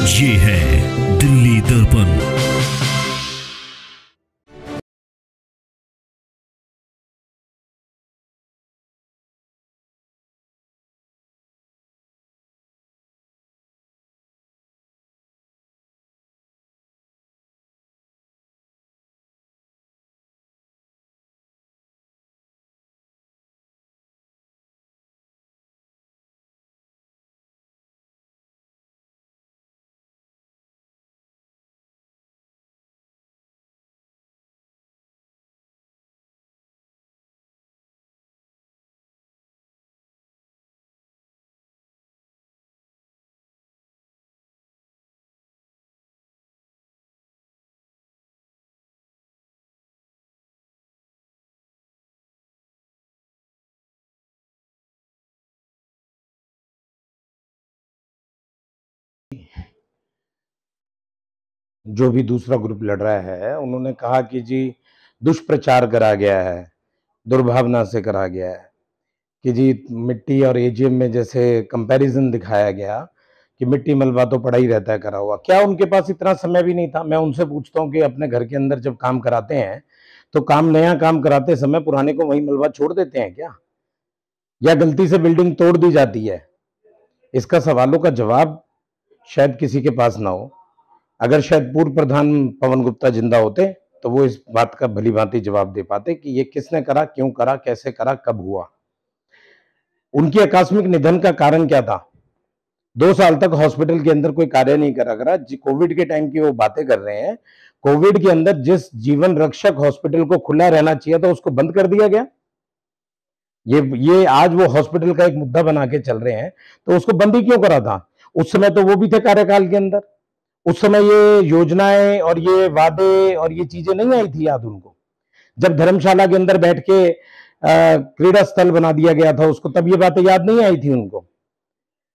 ये है दिल्ली दर्पण। जो भी दूसरा ग्रुप लड़ रहा है, उन्होंने कहा कि जी दुष्प्रचार करा गया है, दुर्भावना से करा गया है कि जी मिट्टी और एजीएम में जैसे कंपैरिजन दिखाया गया कि मिट्टी मलबा तो पड़ा ही रहता है करा हुआ। क्या उनके पास इतना समय भी नहीं था? मैं उनसे पूछता हूँ कि अपने घर के अंदर जब काम कराते हैं तो नया काम कराते समय पुराने को वही मलबा छोड़ देते हैं क्या, या गलती से बिल्डिंग तोड़ दी जाती है? इसका सवालों का जवाब शायद किसी के पास ना हो। अगर शायद पूर्व प्रधान पवन गुप्ता जिंदा होते तो वो इस बात का भली भांति जवाब दे पाते कि ये किसने करा, क्यों करा, कैसे करा, कब हुआ। उनकी आकस्मिक निधन का कारण क्या था? 2 साल तक हॉस्पिटल के अंदर कोई कार्य नहीं करा करा। कोविड के टाइम की वो बातें कर रहे हैं। कोविड के अंदर जिस जीवन रक्षक हॉस्पिटल को खुला रहना चाहिए था उसको बंद कर दिया गया। ये आज वो हॉस्पिटल का एक मुद्दा बना के चल रहे हैं, तो उसको बंद ही क्यों करा था? उस समय तो वो भी थे कार्यकाल के अंदर। उस समय ये योजनाएं और ये वादे और ये चीजें नहीं आई थी याद उनको? जब धर्मशाला के अंदर बैठ के क्रीड़ा स्थल बना दिया गया था उसको, तब ये बातें याद नहीं आई थी उनको?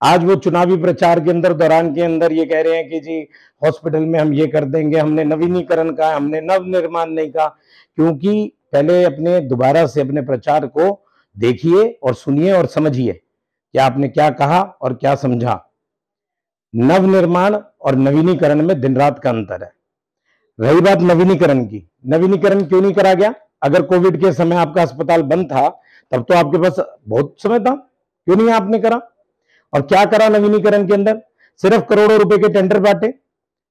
आज वो चुनावी प्रचार के अंदर दौरान के अंदर ये कह रहे हैं कि जी हॉस्पिटल में हम ये कर देंगे, हमने नवीनीकरण कहा, हमने नव निर्माण नहीं कहा। क्योंकि पहले अपने दोबारा से अपने प्रचार को देखिए और सुनिए और समझिए कि आपने क्या कहा और क्या समझा। नवनिर्माण और नवीनीकरण में दिन रात का अंतर है। रही बात नवीनीकरण की, नवीनीकरण क्यों नहीं करा गया? अगर कोविड के समय आपका अस्पताल बंद था तब तो आपके पास बहुत समय था, क्यों नहीं आपने करा? और क्या करा नवीनीकरण के अंदर? सिर्फ करोड़ों रुपए के टेंडर बांटे।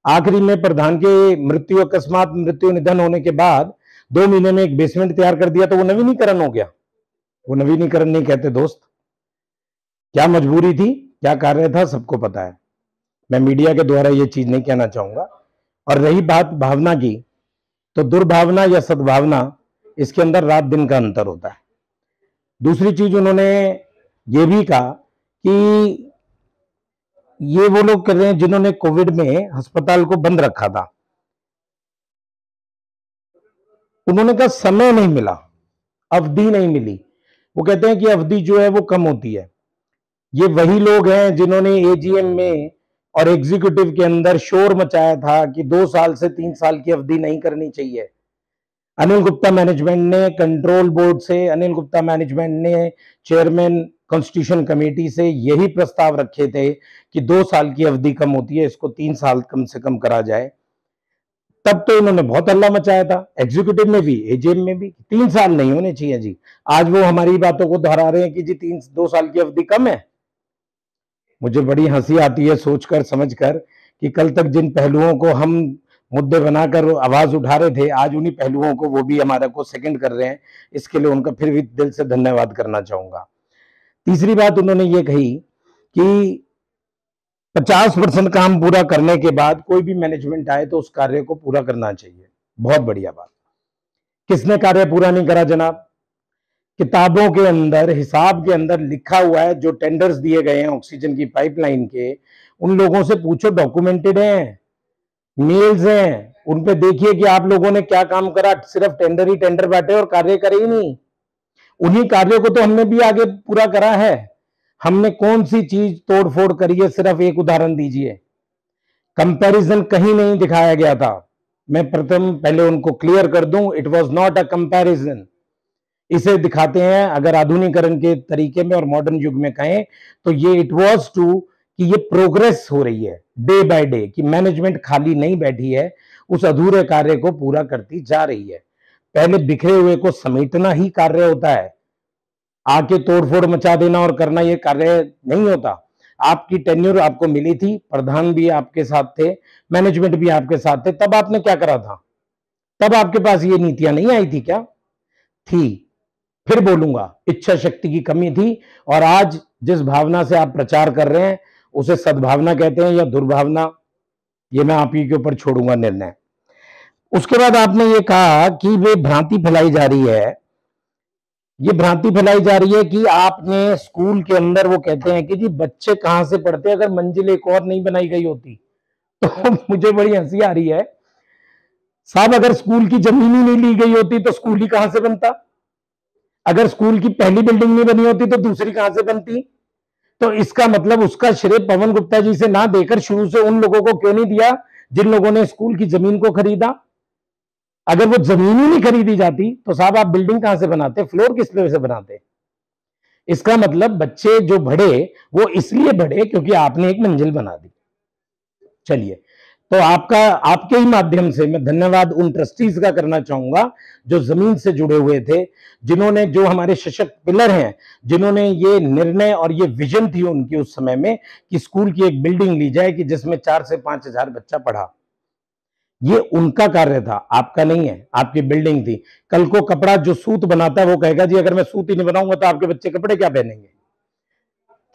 आखिरी में प्रधान के अकस्मात मृत्यु निधन होने के बाद 2 महीने में एक बेसमेंट तैयार कर दिया, तो वो नवीनीकरण हो गया? वो नवीनीकरण नहीं कहते दोस्त। क्या मजबूरी थी, क्या कार्य था, सबको पता है। मैं मीडिया के द्वारा ये चीज नहीं कहना चाहूंगा। और रही बात भावना की, तो दुर्भावना या सद्भावना, इसके अंदर रात दिन का अंतर होता है। दूसरी चीज उन्होंने ये भी कहा कि ये वो लोग कर रहे हैं जिन्होंने कोविड में अस्पताल को बंद रखा था। उन्होंने कहा समय नहीं मिला, अवधि नहीं मिली। वो कहते हैं कि अवधि जो है वो कम होती है। ये वही लोग हैं जिन्होंने एजीएम में और एग्जीक्यूटिव के अंदर शोर मचाया था कि 2 साल से 3 साल की अवधि नहीं करनी चाहिए। अनिल गुप्ता मैनेजमेंट ने कंट्रोल बोर्ड से, अनिल गुप्ता मैनेजमेंट ने चेयरमैन कॉन्स्टिट्यूशन कमेटी से यही प्रस्ताव रखे थे कि 2 साल की अवधि कम होती है, इसको 3 साल कम से कम करा जाए। तब तो इन्होंने बहुत हल्ला मचाया था, एग्जीक्यूटिव में भी, एजीएम में भी, 3 साल नहीं होने चाहिए जी। आज वो हमारी बातों को दोहरा रहे हैं कि जी 2 साल की अवधि कम है। मुझे बड़ी हंसी आती है सोचकर समझकर कि कल तक जिन पहलुओं को हम मुद्दे बनाकर आवाज उठा रहे थे, आज उन्हीं पहलुओं को वो भी हमारे को सेकंड कर रहे हैं। इसके लिए उनका फिर भी दिल से धन्यवाद करना चाहूंगा। तीसरी बात उन्होंने ये कही कि 50% काम पूरा करने के बाद कोई भी मैनेजमेंट आए तो उस कार्य को पूरा करना चाहिए। बहुत बढ़िया बात। किसने कार्य पूरा नहीं करा जनाब? किताबों के अंदर, हिसाब के अंदर लिखा हुआ है, जो टेंडर्स दिए गए हैं ऑक्सीजन की पाइपलाइन के, उन लोगों से पूछो, डॉक्यूमेंटेड हैं, मेल्स हैं, उन पे देखिए कि आप लोगों ने क्या काम करा। सिर्फ टेंडर ही टेंडर बांटे और कार्य करे ही नहीं। उन्हीं कार्यों को तो हमने भी आगे पूरा करा है। हमने कौन सी चीज तोड़फोड़ करी है? सिर्फ एक उदाहरण दीजिए। कंपैरिजन कहीं नहीं दिखाया गया था। मैं पहले उनको क्लियर कर दूं, it was not a comparison. इसे दिखाते हैं, अगर आधुनिकीकरण के तरीके में और मॉडर्न युग में कहें तो ये इट वाज टू कि ये प्रोग्रेस हो रही है डे बाय डे, कि मैनेजमेंट खाली नहीं बैठी है, उस अधूरे कार्य को पूरा करती जा रही है। पहले बिखरे हुए को समेटना ही कार्य होता है, आके तोड़फोड़ मचा देना और करना ये कार्य नहीं होता। आपकी टेन्योर आपको मिली थी, प्रधान भी आपके साथ थे, मैनेजमेंट भी आपके साथ थे, तब आपने क्या करा था? तब आपके पास ये नीतियां नहीं आई थी क्या? थी। फिर बोलूंगा, इच्छा शक्ति की कमी थी। और आज जिस भावना से आप प्रचार कर रहे हैं उसे सद्भावना कहते हैं या दुर्भावना, ये मैं आप ही के ऊपर छोड़ूंगा निर्णय। उसके बाद आपने ये कहा कि वे भ्रांति फैलाई जा रही है, ये भ्रांति फैलाई जा रही है कि आपने स्कूल के अंदर, वो कहते हैं कि जी बच्चे कहां से पढ़ते, अगर मंजिल एक और नहीं बनाई गई होती तो मुझे बड़ी हंसी आ रही है साहब। अगर स्कूल की जमीन ही नहीं ली गई होती तो स्कूल ही कहां से बनता? अगर स्कूल की पहली बिल्डिंग नहीं बनी होती तो दूसरी कहां से बनती? तो इसका मतलब उसका श्रेय पवन गुप्ता जी से ना देकर शुरू से उन लोगों को क्यों नहीं दिया जिन लोगों ने स्कूल की जमीन को खरीदा? अगर वो जमीन ही नहीं खरीदी जाती तो साहब आप बिल्डिंग कहां से बनाते, फ्लोर किस पे से बनाते? इसका मतलब बच्चे जो बढ़े वो इसलिए बढ़े क्योंकि आपने एक मंजिल बना दी। चलिए, तो आपके ही माध्यम से मैं धन्यवाद उन ट्रस्टीज का करना चाहूंगा जो जमीन से जुड़े हुए थे, जिन्होंने, जो हमारे सशक्त पिलर हैं, जिन्होंने ये निर्णय और ये विजन थी उनकी उस समय में कि स्कूल की एक बिल्डिंग ली जाए कि जिसमें 4 से 5 हजार बच्चा पढ़ा। ये उनका कार्य था, आपका नहीं है, आपकी बिल्डिंग थी। कल को कपड़ा जो सूत बनाता है वो कहेगा जी अगर मैं सूत ही नहीं बनाऊंगा तो आपके बच्चे कपड़े क्या पहनेंगे?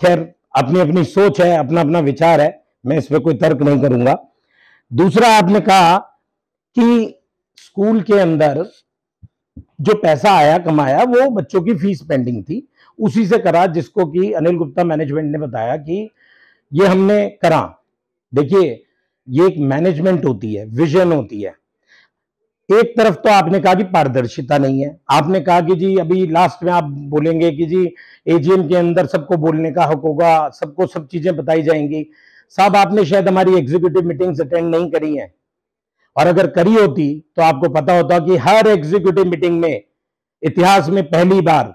खैर, अपनी अपनी सोच है, अपना अपना विचार है, मैं इस पर कोई तर्क नहीं करूंगा। दूसरा, आपने कहा कि स्कूल के अंदर जो पैसा आया कमाया वो बच्चों की फीस पेंडिंग थी, उसी से करा, जिसको कि अनिल गुप्ता मैनेजमेंट ने बताया कि ये हमने करा। देखिए, ये एक मैनेजमेंट होती है, विजन होती है। एक तरफ तो आपने कहा कि पारदर्शिता नहीं है, आपने कहा कि जी अभी लास्ट में आप बोलेंगे कि जी एजीएम के अंदर सबको बोलने का हक होगा, सबको सब चीजें बताई जाएंगी। साहब, आपने शायद हमारी एग्जीक्यूटिव मीटिंग्स अटेंड नहीं करी हैं, और अगर करी होती तो आपको पता होता कि हर एग्जीक्यूटिव मीटिंग में इतिहास में पहली बार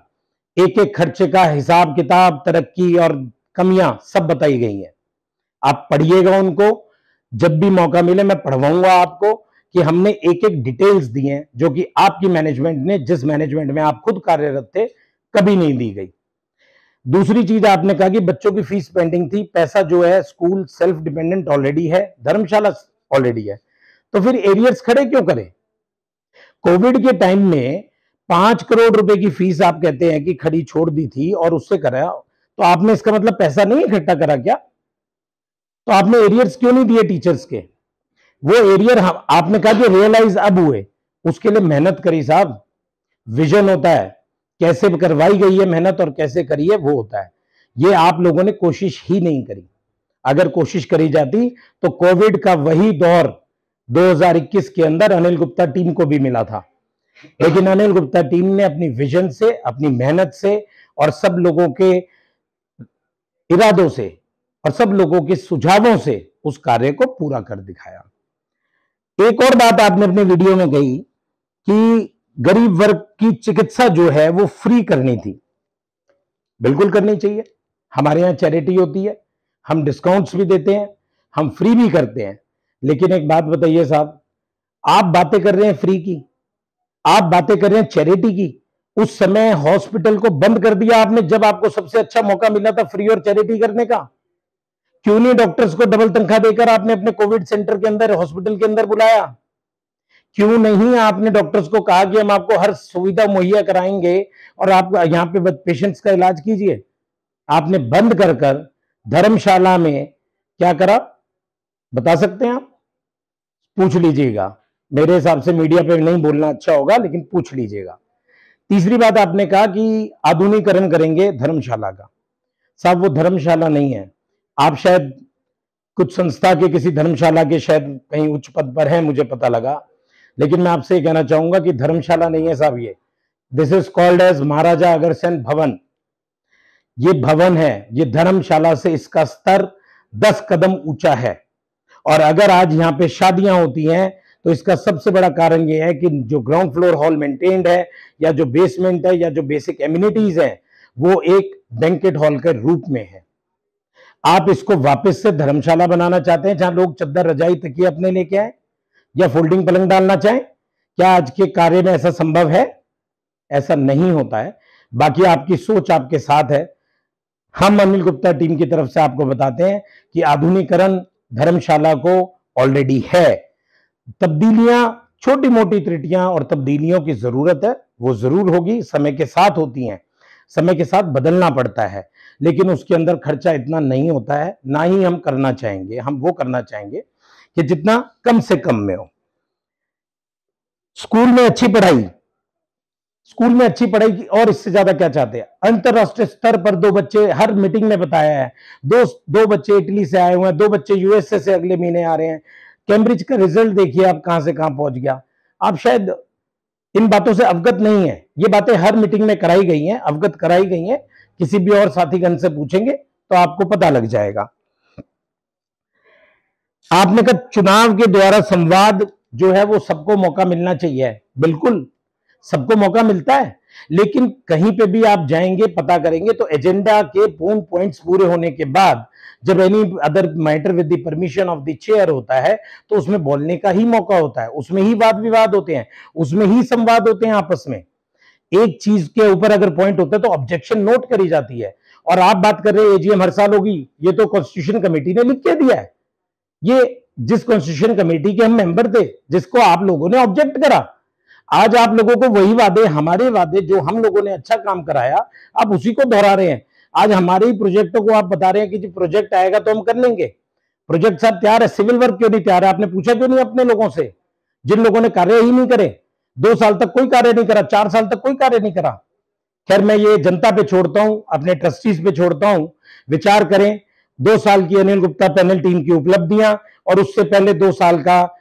एक एक खर्चे का हिसाब किताब, तरक्की और कमियां सब बताई गई हैं। आप पढ़िएगा उनको, जब भी मौका मिले मैं पढ़वाऊंगा आपको कि हमने एक एक डिटेल्स दी हैं जो कि आपकी मैनेजमेंट ने, जिस मैनेजमेंट में आप खुद कार्यरत थे, कभी नहीं दी गई। दूसरी चीज, आपने कहा कि बच्चों की फीस पेंडिंग थी, पैसा जो है स्कूल सेल्फ डिपेंडेंट ऑलरेडी है, धर्मशाला ऑलरेडी है, तो फिर एरियर्स खड़े क्यों करें? कोविड के टाइम में 5 करोड़ रुपए की फीस आप कहते हैं कि खड़ी छोड़ दी थी और उससे करा, तो आपने इसका मतलब पैसा नहीं इकट्ठा करा क्या? तो आपने एरियर्स क्यों नहीं दिए टीचर्स के? वो एरियर आपने कहा कि रियलाइज अब हुए, उसके लिए मेहनत करी साहब। विजन होता है, कैसे करवाई गई है मेहनत और कैसे करी है वो होता है। ये आप लोगों ने कोशिश ही नहीं करी। अगर कोशिश करी जाती तो कोविड का वही दौर 2021 के अंदर अनिल गुप्ता टीम को भी मिला था, लेकिन अनिल गुप्ता टीम ने अपनी विजन से, अपनी मेहनत से और सब लोगों के इरादों से और सब लोगों के सुझावों से उस कार्य को पूरा कर दिखाया। एक और बात आपने अपने वीडियो में कही कि गरीब वर्ग की चिकित्सा जो है वो फ्री करनी थी। बिल्कुल करनी चाहिए, हमारे यहां चैरिटी होती है, हम डिस्काउंट्स भी देते हैं, हम फ्री भी करते हैं। लेकिन एक बात बताइए साहब, आप बातें कर रहे हैं फ्री की, आप बातें कर रहे हैं चैरिटी की, उस समय हॉस्पिटल को बंद कर दिया आपने जब आपको सबसे अच्छा मौका मिला था फ्री और चैरिटी करने का। क्यों नहीं डॉक्टर्स को डबल तनख्वाह देकर आपने अपने कोविड सेंटर के अंदर, हॉस्पिटल के अंदर बुलाया? क्यों नहीं आपने डॉक्टर्स को कहा कि हम आपको हर सुविधा मुहैया कराएंगे और आप यहां पे पेशेंट्स का इलाज कीजिए? आपने बंद कर कर धर्मशाला में क्या करा, बता सकते हैं आप? पूछ लीजिएगा, मेरे हिसाब से मीडिया पे नहीं बोलना अच्छा होगा, लेकिन पूछ लीजिएगा। तीसरी बात, आपने कहा कि आधुनिकीकरण करेंगे धर्मशाला का। साहब, वो धर्मशाला नहीं है, आप शायद कुछ संस्था के किसी धर्मशाला के शायद कहीं उच्च पद पर हैं, मुझे पता लगा, लेकिन मैं आपसे कहना चाहूंगा कि धर्मशाला नहीं है साहब, ये this is called as Maharaja Agrasen भवन। ये भवन है, ये धर्मशाला से इसका स्तर 10 कदम ऊंचा है। और अगर आज यहाँ पे शादियां होती हैं तो इसका सबसे बड़ा कारण ये है कि जो ग्राउंड फ्लोर हॉल मेंटेन्ड है, या जो बेसमेंट है, या जो बेसिक एमिनिटीज है, वो एक बैंकेट हॉल के रूप में है। आप इसको वापस से धर्मशाला बनाना चाहते हैं जहां लोग चद्दर रजाई तकिए अपने लेके आए या फोल्डिंग पलंग डालना चाहें? क्या आज के कार्य में ऐसा संभव है? ऐसा नहीं होता है। बाकी आपकी सोच आपके साथ है। हम अनिल गुप्ता टीम की तरफ से आपको बताते हैं कि आधुनिकीकरण धर्मशाला को ऑलरेडी है। तब्दीलियां, छोटी मोटी त्रुटियां और तब्दीलियों की जरूरत है, वो जरूर होगी, समय के साथ होती हैं, समय के साथ बदलना पड़ता है, लेकिन उसके अंदर खर्चा इतना नहीं होता है, ना ही हम करना चाहेंगे। हम वो करना चाहेंगे कि जितना कम से कम में हो। स्कूल में अच्छी पढ़ाई, स्कूल में अच्छी पढ़ाई की और इससे ज्यादा क्या चाहते हैं? अंतरराष्ट्रीय स्तर पर 2 बच्चे, हर मीटिंग में बताया है, दो बच्चे इटली से आए हुए हैं, 2 बच्चे यूएसए से अगले महीने आ रहे हैं। कैम्ब्रिज का रिजल्ट देखिए आप कहां से कहां पहुंच गया। आप शायद इन बातों से अवगत नहीं है। ये बातें हर मीटिंग में कराई गई हैं, अवगत कराई गई हैं। किसी भी और साथीगण से पूछेंगे तो आपको पता लग जाएगा। आपने कहा चुनाव के द्वारा संवाद जो है वो सबको मौका मिलना चाहिए। बिल्कुल सबको मौका मिलता है, लेकिन कहीं पे भी आप जाएंगे, पता करेंगे तो एजेंडा के पूर्ण पॉइंट्स पूरे होने के बाद जब any other matter with the permission of the chair होता है तो उसमें बोलने का ही मौका होता है, उसमें ही वाद विवाद होते हैं, उसमें ही संवाद होते हैं आपस में। एक चीज के ऊपर अगर पॉइंट होता है तो ऑब्जेक्शन नोट करी जाती है। और आप बात कर रहे हैं एजीएम हर साल होगी, ये तो कॉन्स्टिट्यूशन कमेटी ने लिख के दिया है। ये जिस कॉन्स्टिट्यूशन कमेटी के हम मेंबर थे, जिसको आप लोगों ने ऑब्जेक्ट करा, आज आप लोगों को वही वादे, हमारे वादे जो हम लोगों ने अच्छा काम कराया, आप उसी को दोहरा रहे हैं। आज हमारे ही प्रोजेक्टों को आप बता रहे हैं कि जी प्रोजेक्ट आएगा तो हम कर लेंगे। प्रोजेक्ट साहब तैयार है, सिविल वर्क क्यों नहीं तैयार है? आपने पूछा क्यों नहीं अपने लोगों से, जिन लोगों ने कार्य ही नहीं करे? 2 साल तक कोई कार्य नहीं करा, 4 साल तक कोई कार्य नहीं करा। खैर मैं ये जनता पे छोड़ता हूं, अपने ट्रस्टीज पे छोड़ता हूं, विचार करें। 2 साल की अनिल गुप्ता पैनल टीम की उपलब्धियां और उससे पहले 2 साल का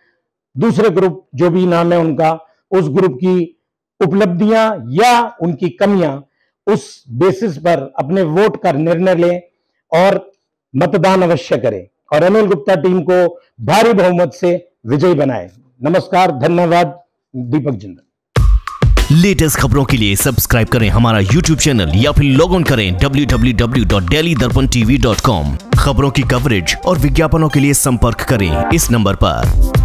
दूसरे ग्रुप जो भी नाम है उनका, उस ग्रुप की उपलब्धियां या उनकी कमियां, उस बेसिस पर अपने वोट का निर्णय लें और मतदान अवश्य करें और अनिल गुप्ता टीम को भारी बहुमत से विजयी बनाएं। नमस्कार, धन्यवाद। दीपक जिंदल। लेटेस्ट खबरों के लिए सब्सक्राइब करें हमारा YouTube चैनल या फिर लॉग ऑन करें www.delhidarpantv.com। खबरों की कवरेज और विज्ञापनों के लिए संपर्क करें इस नंबर पर।